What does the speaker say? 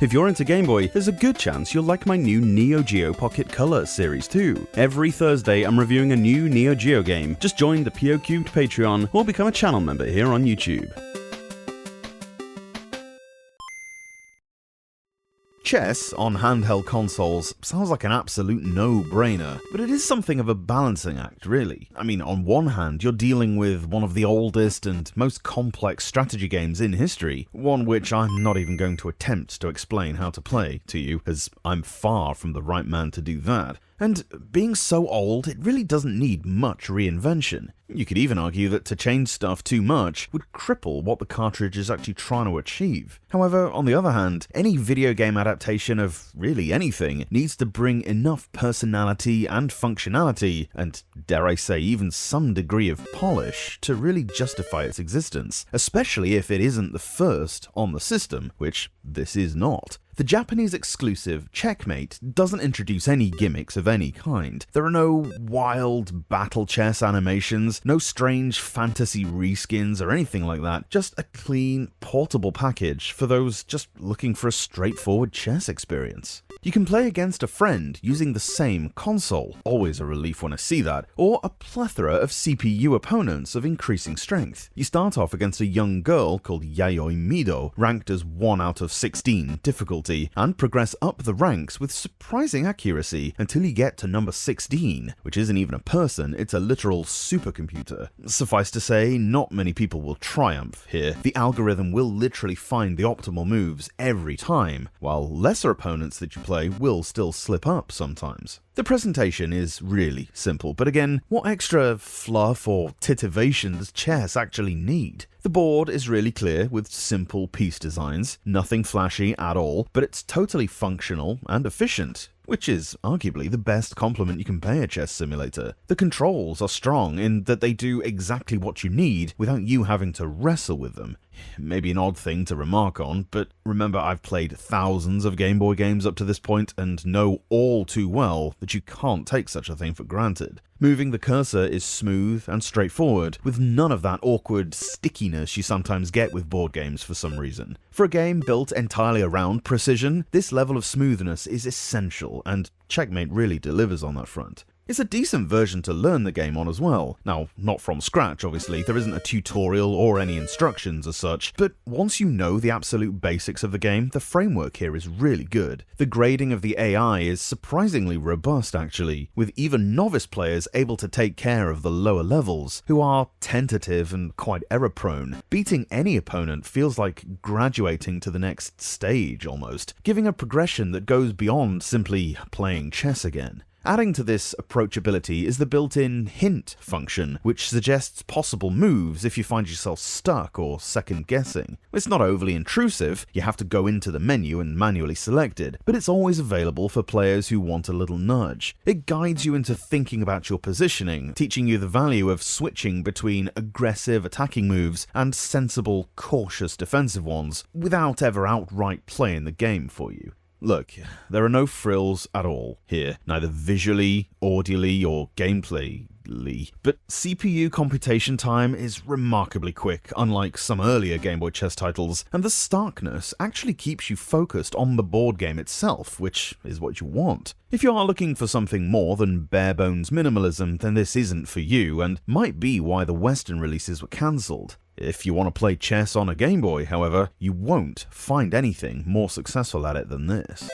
If you're into Game Boy, there's a good chance you'll like my new Neo Geo Pocket Color series too. Every Thursday, I'm reviewing a new Neo Geo game. Just join the POCubed Patreon or become a channel member here on YouTube. Chess on handheld consoles sounds like an absolute no-brainer, but it is something of a balancing act, really. I mean, on one hand, you're dealing with one of the oldest and most complex strategy games in history, one which I'm not even going to attempt to explain how to play to you, as I'm far from the right man to do that. And being so old, it really doesn't need much reinvention. You could even argue that to change stuff too much would cripple what the cartridge is actually trying to achieve. However, on the other hand, any video game adaptation of really anything needs to bring enough personality and functionality, and dare I say even some degree of polish, to really justify its existence, especially if it isn't the first on the system, which this is not. The Japanese exclusive Checkmate doesn't introduce any gimmicks of any kind. There are no wild battle chess animations, no strange fantasy reskins or anything like that, just a clean, portable package for those just looking for a straightforward chess experience. You can play against a friend using the same console, always a relief when I see that, or a plethora of CPU opponents of increasing strength. You start off against a young girl called Yayoi Mido, ranked as 1 out of 16 difficulty, and progress up the ranks with surprising accuracy until you get to number 16, which isn't even a person, it's a literal supercomputer. Suffice to say, not many people will triumph here. The algorithm will literally find the optimal moves every time, while lesser opponents that you play will still slip up sometimes. The presentation is really simple, but again, what extra fluff or titivation does chess actually need? The board is really clear with simple piece designs, nothing flashy at all, but it's totally functional and efficient, which is arguably the best compliment you can pay a chess simulator. The controls are strong in that they do exactly what you need without you having to wrestle with them. Maybe an odd thing to remark on, but remember I've played thousands of Game Boy games up to this point and know all too well that you can't take such a thing for granted. Moving the cursor is smooth and straightforward, with none of that awkward stickiness you sometimes get with board games for some reason. For a game built entirely around precision, this level of smoothness is essential, and Checkmate really delivers on that front. It's a decent version to learn the game on as well. Now, not from scratch, obviously, there isn't a tutorial or any instructions as such, but once you know the absolute basics of the game, the framework here is really good. The grading of the AI is surprisingly robust actually, with even novice players able to take care of the lower levels, who are tentative and quite error-prone. Beating any opponent feels like graduating to the next stage almost, giving a progression that goes beyond simply playing chess again. Adding to this approachability is the built-in hint function, which suggests possible moves if you find yourself stuck or second-guessing. It's not overly intrusive, you have to go into the menu and manually select it, but it's always available for players who want a little nudge. It guides you into thinking about your positioning, teaching you the value of switching between aggressive attacking moves and sensible, cautious defensive ones, without ever outright playing the game for you. Look, there are no frills at all here, neither visually, audially, or gameplayly, but CPU computation time is remarkably quick, unlike some earlier Game Boy chess titles, and the starkness actually keeps you focused on the board game itself, which is what you want. If you are looking for something more than bare-bones minimalism, then this isn't for you, and might be why the Western releases were cancelled. If you want to play chess on a Game Boy, however, you won't find anything more successful at it than this.